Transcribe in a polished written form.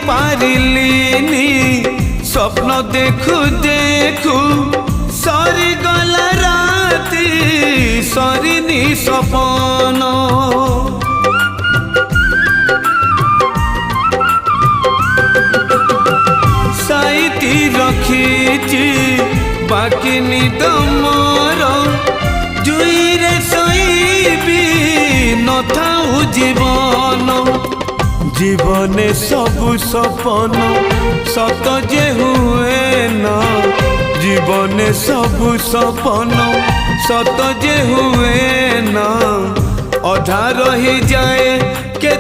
पारिलिनी स्वप्न देखु देखु सरी गला राती सरिनी सपन साइती रखीची बाकी निद मोर जुईरे शोइबी नथाउ जीवन जीवने सबु सपन सत जे हुए ना जीवने सबु सपन सत जे हुए ना अधा रही जाए के